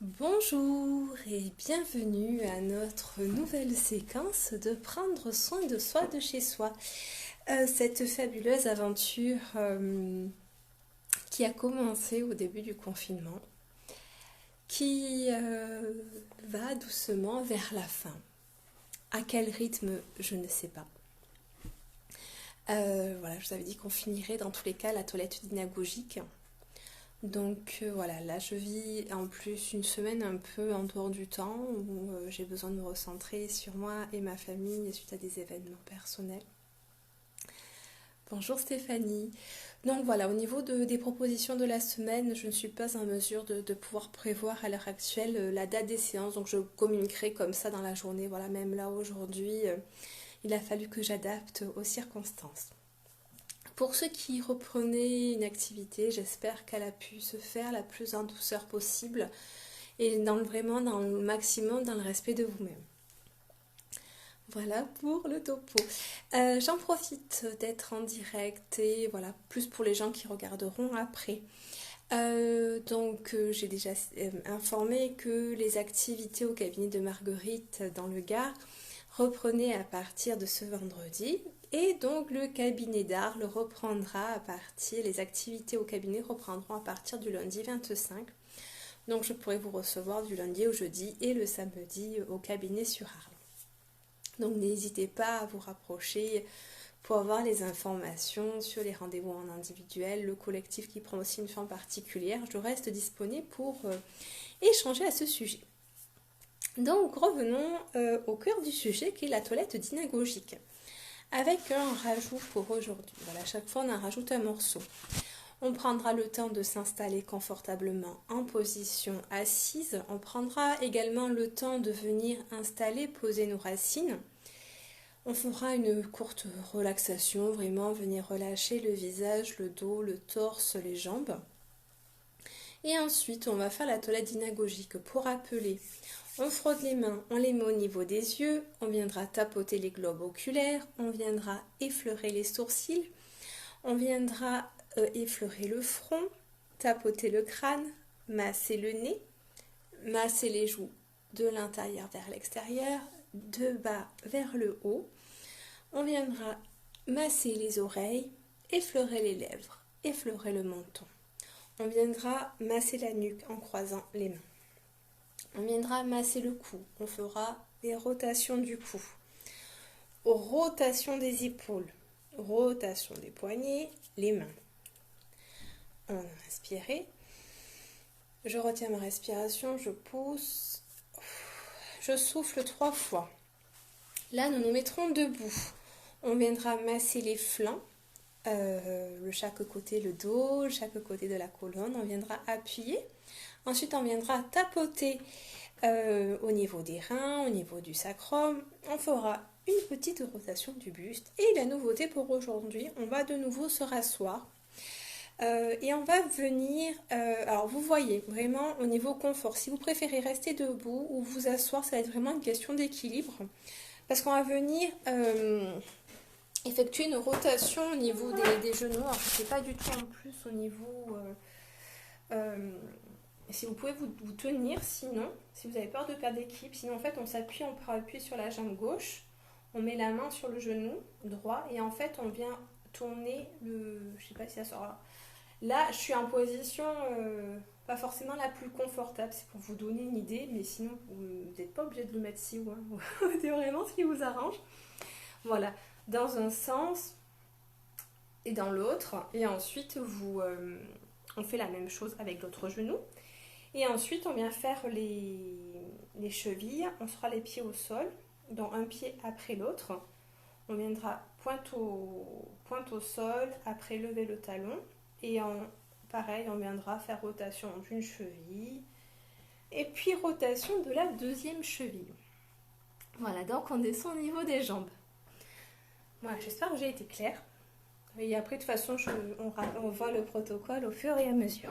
Bonjour et bienvenue à notre nouvelle séquence de prendre soin de soi de chez soi. Cette fabuleuse aventure qui a commencé au début du confinement, qui va doucement vers la fin. À quel rythme, je ne sais pas. Voilà, je vous avais dit qu'on finirait dans tous les cas la toilette dynagogique. Donc voilà, là je vis en plus une semaine un peu en dehors du temps où j'ai besoin de me recentrer sur moi et ma famille suite à des événements personnels. Bonjour Stéphanie. Donc voilà, au niveau des propositions de la semaine, je ne suis pas en mesure de pouvoir prévoir à l'heure actuelle la date des séances, donc je communiquerai comme ça dans la journée. Voilà, même là aujourd'hui, il a fallu que j'adapte aux circonstances. Pour ceux qui reprenaient une activité, j'espère qu'elle a pu se faire la plus en douceur possible et vraiment dans le maximum, dans le respect de vous-même. Voilà pour le topo. J'en profite d'être en direct et voilà, plus pour les gens qui regarderont après. J'ai déjà informé que les activités au cabinet de Marguerite dans le Gard reprenaient à partir de ce vendredi. Et donc le cabinet d'Arles reprendra à partir, les activités au cabinet reprendront à partir du lundi 25. Donc je pourrai vous recevoir du lundi au jeudi et le samedi au cabinet sur Arles. Donc n'hésitez pas à vous rapprocher pour avoir les informations sur les rendez-vous en individuel, le collectif qui prend aussi une forme particulière. Je reste disponible pour échanger à ce sujet. Donc revenons au cœur du sujet qui est la toilette dynagogique. Avec un rajout pour aujourd'hui. Voilà, chaque fois on en rajoute un morceau. On prendra le temps de s'installer confortablement en position assise. On prendra également le temps de venir installer, poser nos racines. On fera une courte relaxation, vraiment venir relâcher le visage, le dos, le torse, les jambes. Et ensuite, on va faire la toilette dynagogique pour appeler. On frotte les mains, on les met au niveau des yeux, on viendra tapoter les globes oculaires, on viendra effleurer les sourcils, on viendra effleurer le front, tapoter le crâne, masser le nez, masser les joues de l'intérieur vers l'extérieur, de bas vers le haut. On viendra masser les oreilles, effleurer les lèvres, effleurer le menton. On viendra masser la nuque en croisant les mains. On viendra masser le cou. On fera des rotations du cou. Rotation des épaules. Rotation des poignets, les mains. On a inspiré. Je retiens ma respiration, je pousse. Je souffle 3 fois. Là, nous nous mettrons debout. On viendra masser les flancs, chaque côté le dos, chaque côté de la colonne. On viendra appuyer. Ensuite, on viendra tapoter au niveau des reins, au niveau du sacrum. On fera une petite rotation du buste. Et la nouveauté pour aujourd'hui, on va de nouveau se rasseoir. Et on va venir, alors vous voyez, vraiment au niveau confort, si vous préférez rester debout ou vous asseoir, ça va être vraiment une question d'équilibre. Parce qu'on va venir effectuer une rotation au niveau des genoux. Alors je ne sais pas du tout en plus au niveau... si vous pouvez vous tenir, sinon, si vous avez peur de perdre l'équilibre, sinon en fait on s'appuie, on peut appuyer sur la jambe gauche, on met la main sur le genou droit et en fait on vient tourner le... Je sais pas si ça sort là. Là, je suis en position pas forcément la plus confortable, c'est pour vous donner une idée, mais sinon vous n'êtes pas obligé de le mettre si haut, hein. C'est vraiment ce qui vous arrange. Voilà, dans un sens et dans l'autre, et ensuite on fait la même chose avec l'autre genou. Et ensuite, on vient faire les chevilles, on sera les pieds au sol, donc un pied après l'autre. On viendra pointe au sol, après lever le talon. Et pareil, on viendra faire rotation d'une cheville. Et puis rotation de la deuxième cheville. Voilà, donc on descend au niveau des jambes. Voilà, j'espère que j'ai été claire. Et après, de toute façon, on voit le protocole au fur et à mesure.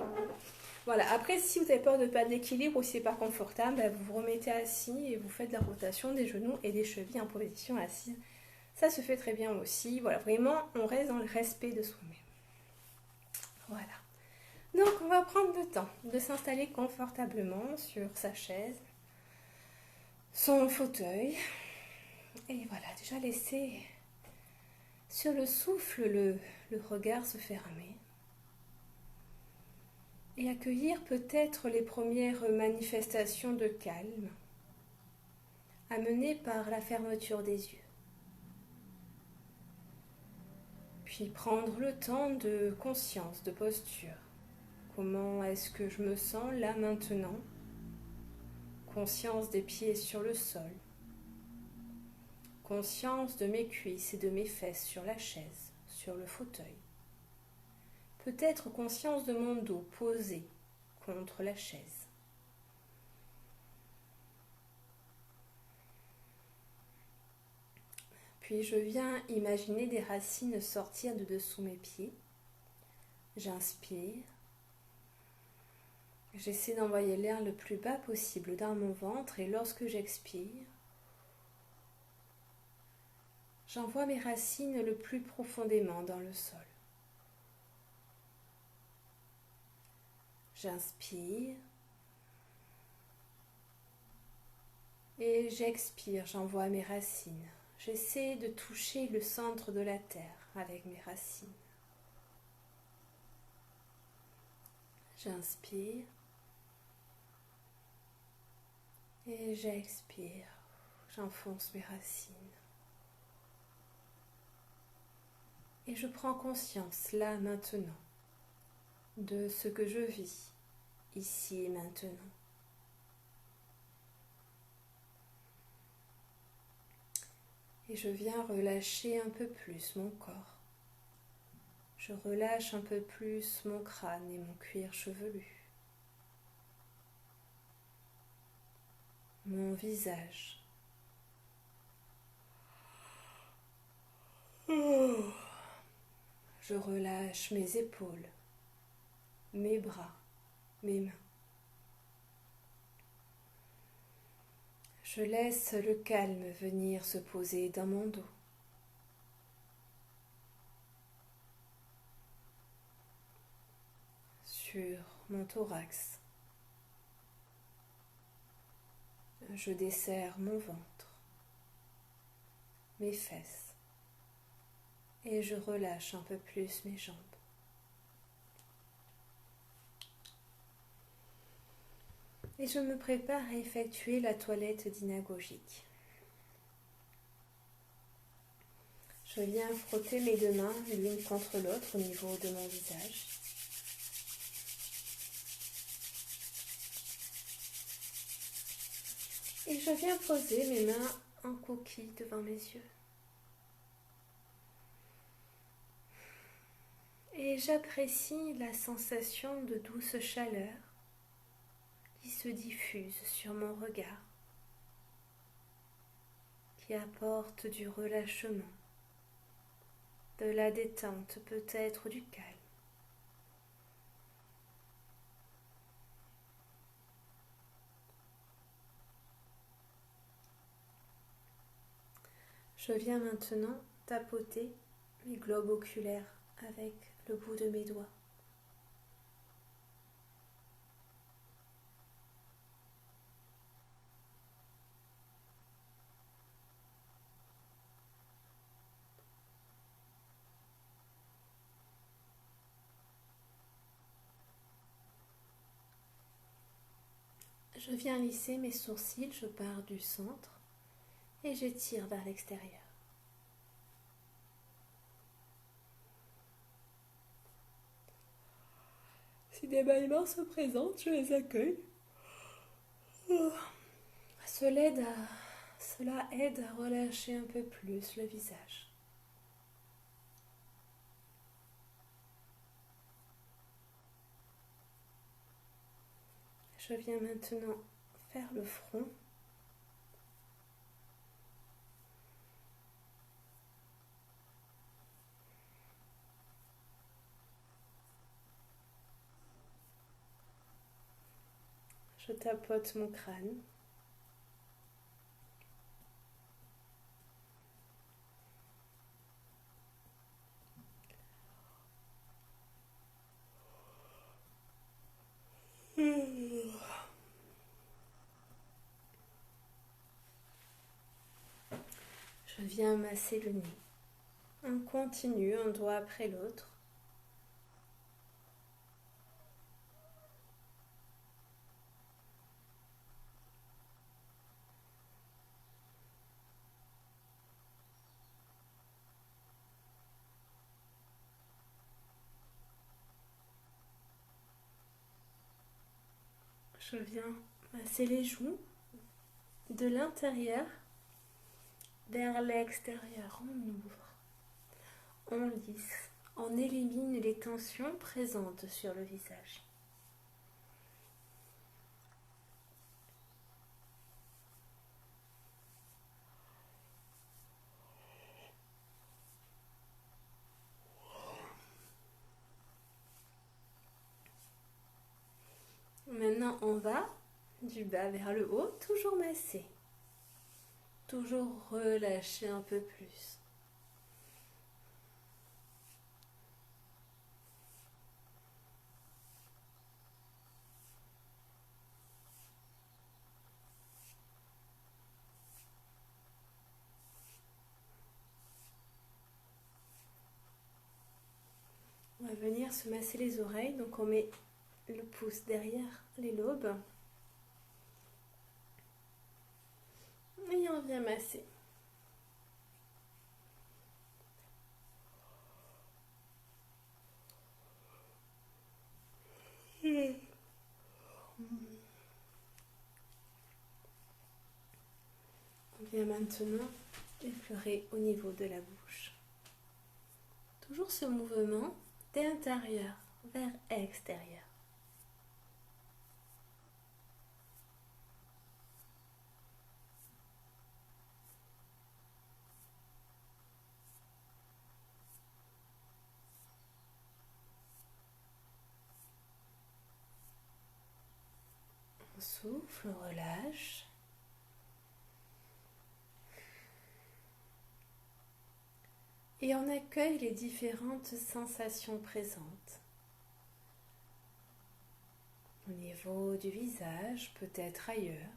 Voilà, après si vous avez peur de perdre l'équilibre ou si c'est pas confortable, vous vous remettez assis et vous faites la rotation des genoux et des chevilles en position assise. Ça se fait très bien aussi. Voilà, vraiment, on reste dans le respect de soi-même. Voilà. Donc on va prendre le temps de s'installer confortablement sur sa chaise, son fauteuil. Et voilà, déjà laisser sur le souffle le regard se fermer. Et accueillir peut-être les premières manifestations de calme, amenées par la fermeture des yeux. Puis prendre le temps de conscience, de posture. Comment est-ce que je me sens là maintenant? Conscience des pieds sur le sol. Conscience de mes cuisses et de mes fesses sur la chaise, sur le fauteuil. Peut-être conscience de mon dos posé contre la chaise. Puis je viens imaginer des racines sortir de dessous mes pieds. J'inspire. J'essaie d'envoyer l'air le plus bas possible dans mon ventre et lorsque j'expire, j'envoie mes racines le plus profondément dans le sol. J'inspire et j'expire, j'envoie mes racines. J'essaie de toucher le centre de la terre avec mes racines. J'inspire et j'expire, j'enfonce mes racines. Et je prends conscience là maintenant de ce que je vis ici et maintenant. Et je viens relâcher un peu plus mon corps. Je relâche un peu plus mon crâne et mon cuir chevelu. Mon visage. Je relâche mes épaules, mes bras, mes mains. Je laisse le calme venir se poser dans mon dos. Sur mon thorax. Je desserre mon ventre, mes fesses, et je relâche un peu plus mes jambes. Et je me prépare à effectuer la toilette dynagogique. Je viens frotter mes deux mains l'une contre l'autre au niveau de mon visage. Et je viens poser mes mains en coquille devant mes yeux. Et j'apprécie la sensation de douce chaleur qui se diffuse sur mon regard, qui apporte du relâchement, de la détente, peut-être du calme. Je viens maintenant tapoter mes globes oculaires avec le bout de mes doigts. Je viens lisser mes sourcils, je pars du centre et j'étire vers l'extérieur. Si des bâillements se présentent, je les accueille. Cela aide à relâcher un peu plus le visage. Je viens maintenant faire le front. Je tapote mon crâne. viens masser le nez. On continue un doigt après l'autre. Je viens masser les joues de l'intérieur vers l'extérieur. On ouvre, on lisse, on élimine les tensions présentes sur le visage. Maintenant, on va du bas vers le haut, toujours masser. Toujours relâcher un peu plus. On va venir se masser les oreilles, donc on met le pouce derrière les lobes. Et on vient masser. On vient maintenant effleurer au niveau de la bouche. Toujours ce mouvement d'intérieur vers extérieur. On souffle, on relâche. Et on accueille les différentes sensations présentes. Au niveau du visage, peut-être ailleurs.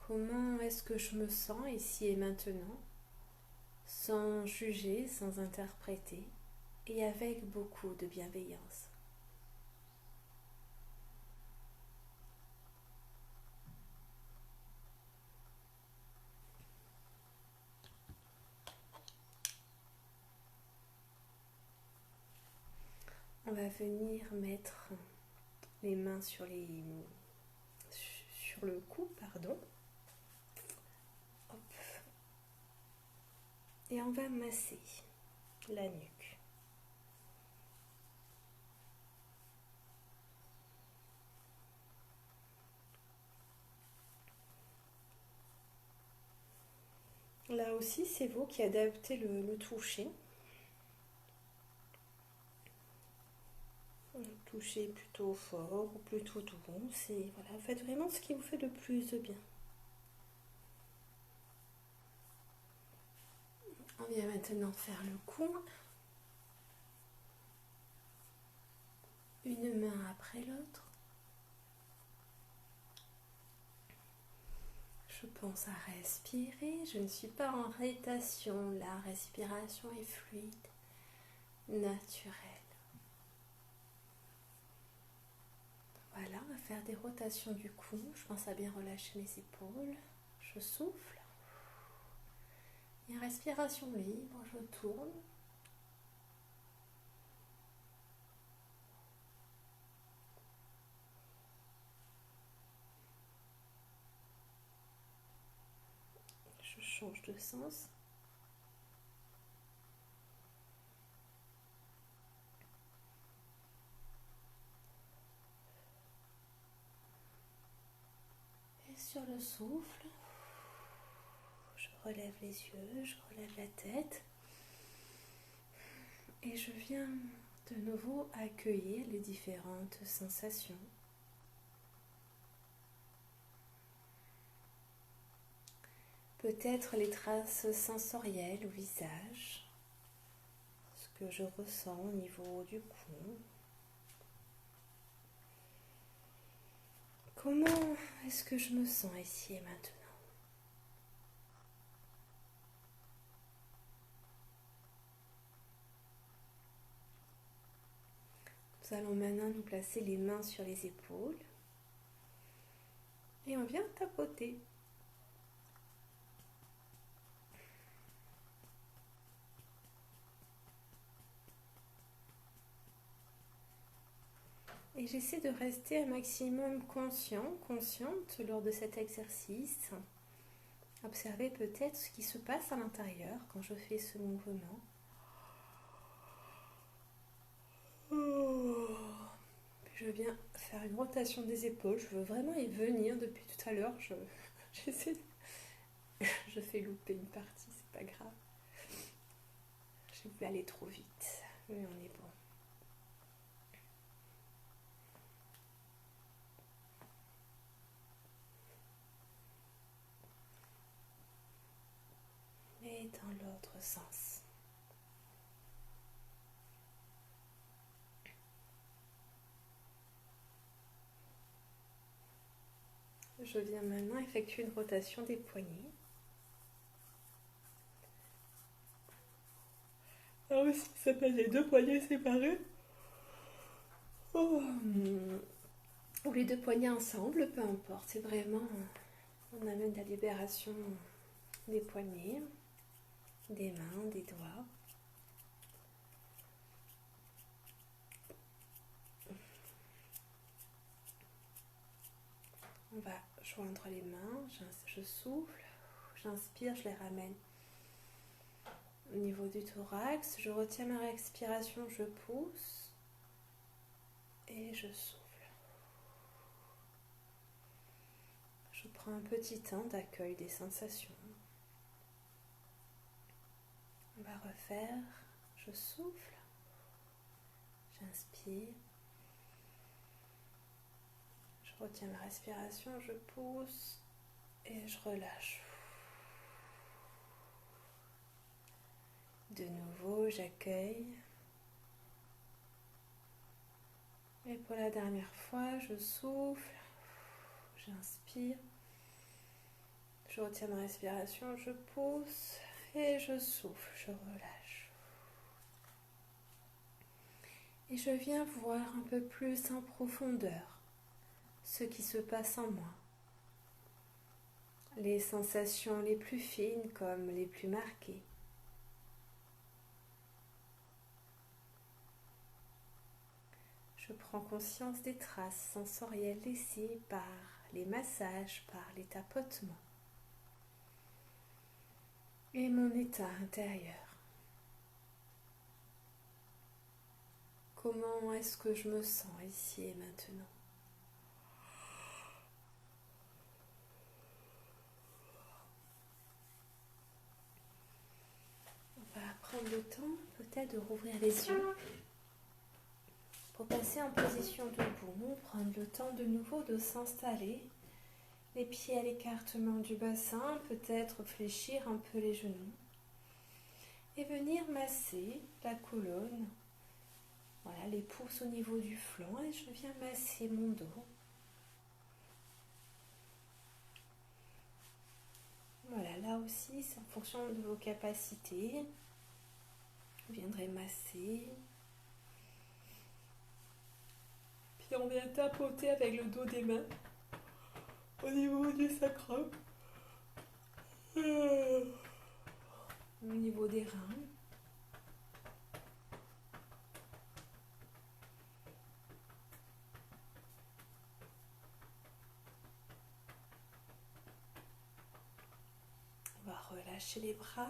Comment est-ce que je me sens ici et maintenant, sans juger, sans interpréter, et avec beaucoup de bienveillance. On va venir mettre les mains sur le cou, pardon. Hop. Et on va masser la nuque. Là aussi, c'est vous qui adaptez le toucher. Toucher plutôt fort ou plutôt doux. Voilà, faites vraiment ce qui vous fait le plus de bien. On vient maintenant faire le cou. Une main après l'autre. Je pense à respirer. Je ne suis pas en rétation. La respiration est fluide, naturelle. Voilà, on va faire des rotations du cou. Je pense à bien relâcher mes épaules. Je souffle. Et respiration libre, je tourne. Je change de sens. Et sur le souffle, je relève les yeux, je relève la tête. Et je viens de nouveau accueillir les différentes sensations. Peut-être les traces sensorielles au visage, ce que je ressens au niveau du cou. Comment est-ce que je me sens ici et maintenant? Nous allons maintenant nous placer les mains sur les épaules et on vient tapoter. Et j'essaie de rester un maximum consciente lors de cet exercice. Observer peut-être ce qui se passe à l'intérieur quand je fais ce mouvement. Je viens faire une rotation des épaules. Je veux vraiment y venir depuis tout à l'heure. J'essaie. Je fais louper une partie, c'est pas grave. J'ai voulu aller trop vite, mais on est bon. Et dans l'autre sens. Je viens maintenant effectuer une rotation des poignets. Alors aussi, ça s'appelle les deux poignets séparés. Ou les deux poignets ensemble, peu importe. C'est vraiment, on amène la libération des poignets, des mains, des doigts. On va joindre les mains, je souffle, j'inspire, je les ramène au niveau du thorax, je retiens ma respiration, je pousse et je souffle. Je prends un petit temps d'accueil des sensations. On va refaire, je souffle, j'inspire, je retiens ma respiration, je pousse et je relâche. De nouveau, j'accueille. Et pour la dernière fois, je souffle, j'inspire, je retiens ma respiration, je pousse et je souffle, je relâche. Et je viens voir un peu plus en profondeur ce qui se passe en moi. Les sensations les plus fines comme les plus marquées. Je prends conscience des traces sensorielles laissées par les massages, par les tapotements. Et mon état intérieur. Comment est-ce que je me sens ici et maintenant? On va prendre le temps peut-être de rouvrir les yeux. Pour passer en position debout, prendre le temps de nouveau de s'installer. Les pieds à l'écartement du bassin, peut-être fléchir un peu les genoux. Et venir masser la colonne. Voilà, les pouces au niveau du flanc et je viens masser mon dos. Voilà, là aussi, c'est en fonction de vos capacités. Vous viendrez masser. Puis on vient tapoter avec le dos des mains au niveau du sacrum. Au niveau des reins. On va relâcher les bras.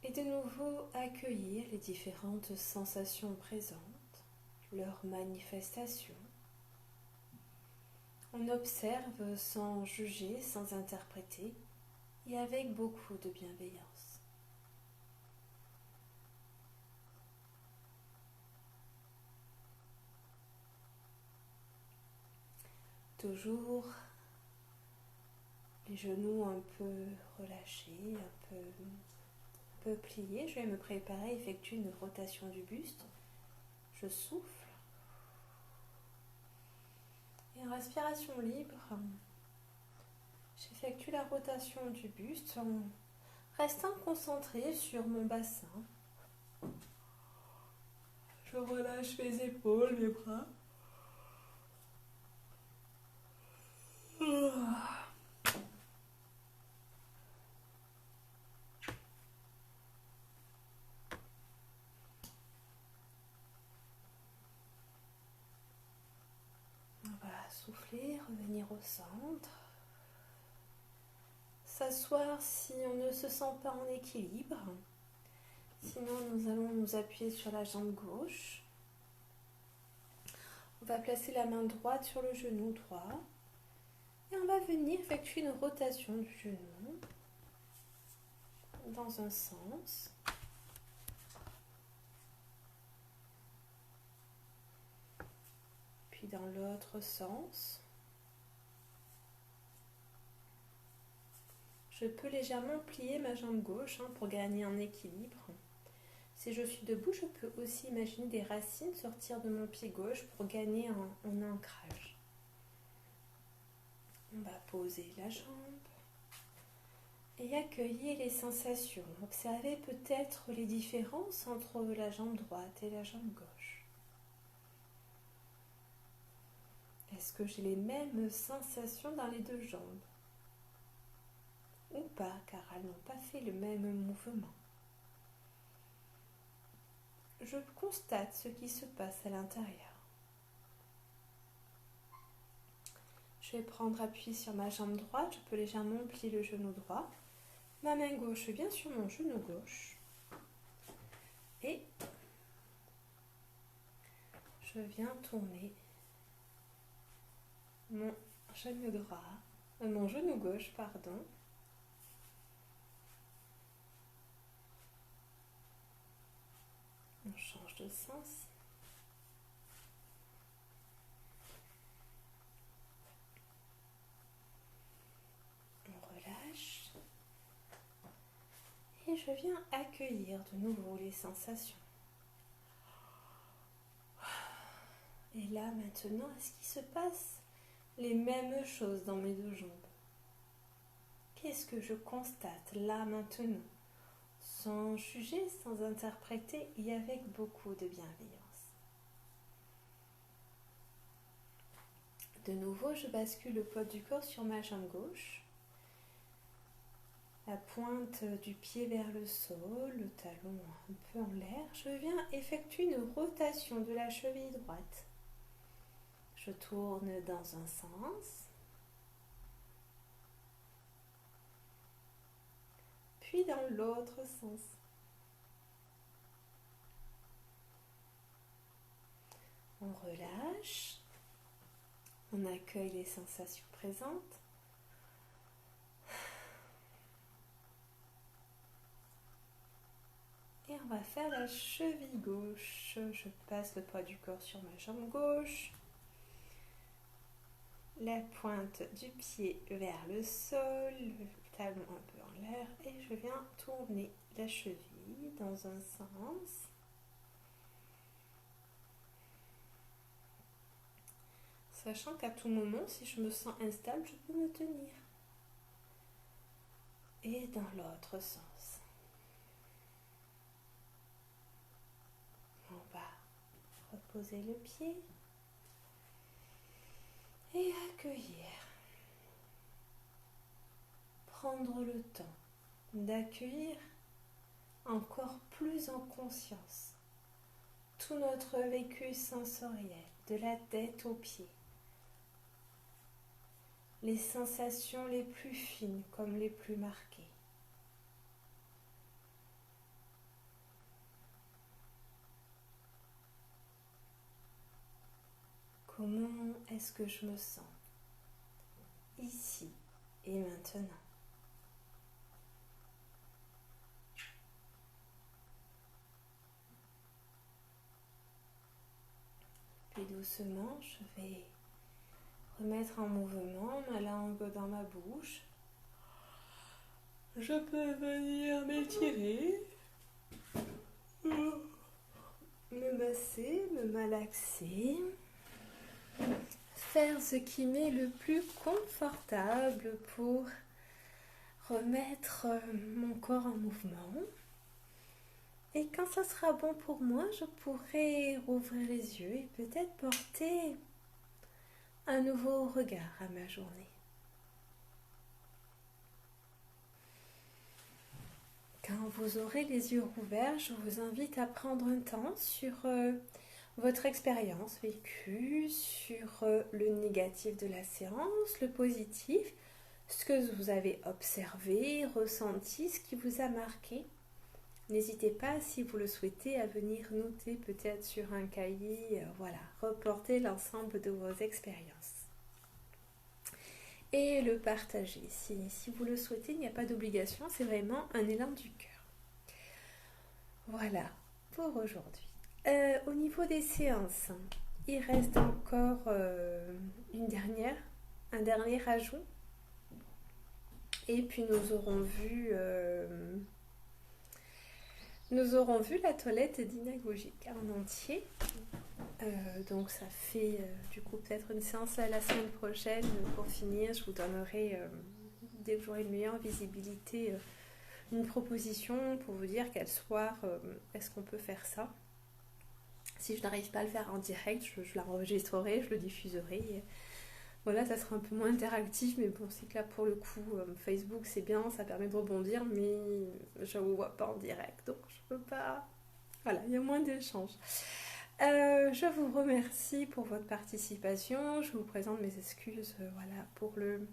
Et de nouveau accueillir les différentes sensations présentes, leurs manifestations. On observe sans juger, sans interpréter et avec beaucoup de bienveillance. Toujours les genoux un peu relâchés, un peu pliés. Je vais me préparer à effectuer une rotation du buste. Je souffle, Et en respiration libre, j'effectue la rotation du buste en restant concentrée sur mon bassin. Je relâche mes épaules, mes bras. On va souffler, revenir au centre. S'asseoir si on ne se sent pas en équilibre. Sinon, nous allons nous appuyer sur la jambe gauche. On va placer la main droite sur le genou droit. Et on va venir effectuer une rotation du genou dans un sens. Puis dans l'autre sens. Je peux légèrement plier ma jambe gauche pour gagner en équilibre. Si je suis debout, je peux aussi imaginer des racines sortir de mon pied gauche pour gagner en ancrage. On va poser la jambe et accueillir les sensations. Observez peut-être les différences entre la jambe droite et la jambe gauche. Est-ce que j'ai les mêmes sensations dans les deux jambes? Ou pas, car elles n'ont pas fait le même mouvement. Je constate ce qui se passe à l'intérieur. Je vais prendre appui sur ma jambe droite, je peux légèrement plier le genou droit. Ma main gauche vient sur mon genou gauche. Et je viens tourner mon genou gauche, pardon. On change de sens. On relâche. Et je viens accueillir de nouveau les sensations. Et là, maintenant, est-ce qu'il se passe les mêmes choses dans mes deux jambes? Qu'est-ce que je constate là, maintenant? Sans juger, sans interpréter et avec beaucoup de bienveillance. De nouveau, je bascule le poids du corps sur ma jambe gauche. La pointe du pied vers le sol, le talon un peu en l'air. Je viens effectuer une rotation de la cheville droite. Je tourne dans un sens. Puis dans l'autre sens. On relâche. On accueille les sensations présentes. Et on va faire la cheville gauche. Je passe le poids du corps sur ma jambe gauche. La pointe du pied vers le sol, le talon un peu en l'air. Et je viens tourner la cheville dans un sens. Sachant qu'à tout moment, si je me sens instable, je peux me tenir. Et dans l'autre sens. On va reposer le pied et accueillir. Prendre le temps d'accueillir encore plus en conscience tout notre vécu sensoriel, de la tête aux pieds. Les sensations les plus fines comme les plus marquées. Comment est-ce que je me sens ici et maintenant? Puis doucement, je vais remettre en mouvement ma langue dans ma bouche. Je peux venir m'étirer, me masser, me malaxer, faire ce qui m'est le plus confortable pour remettre mon corps en mouvement. Et quand ça sera bon pour moi, je pourrai rouvrir les yeux et peut-être porter un nouveau regard à ma journée. Quand vous aurez les yeux rouverts, je vous invite à prendre un temps sur votre expérience vécue, sur le négatif de la séance, le positif, ce que vous avez observé, ressenti, ce qui vous a marqué. N'hésitez pas, si vous le souhaitez, à venir noter peut-être sur un cahier, reporter l'ensemble de vos expériences. Et le partager. Si vous le souhaitez, il n'y a pas d'obligation, c'est vraiment un élan du cœur. Voilà pour aujourd'hui. Au niveau des séances, il reste encore un dernier ajout. Et puis nous aurons vu la toilette dynagogique en entier. Donc ça fait du coup peut-être une séance la semaine prochaine. Pour finir, je vous donnerai, dès que j'aurai une meilleure visibilité, une proposition pour vous dire quel soir est-ce qu'on peut faire ça. Si je n'arrive pas à le faire en direct, je l'enregistrerai, je le diffuserai. Et voilà, ça sera un peu moins interactif, mais bon, c'est que là pour le coup, Facebook c'est bien, ça permet de rebondir, mais je ne vous vois pas en direct, donc je peux pas. Voilà, il y a moins d'échanges. Je vous remercie pour votre participation. Je vous présente mes excuses pour le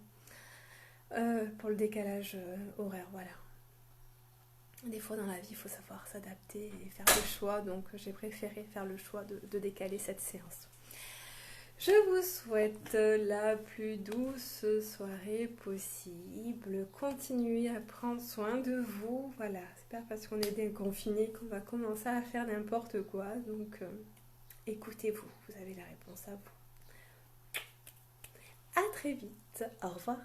décalage horaire. Voilà. Des fois dans la vie, il faut savoir s'adapter et faire le choix. Donc j'ai préféré faire le choix de décaler cette séance. Je vous souhaite la plus douce soirée possible. Continuez à prendre soin de vous. Voilà, c'est pas parce qu'on est bien confiné qu'on va commencer à faire n'importe quoi. Donc écoutez-vous, vous avez la réponse à vous. À très vite. Au revoir.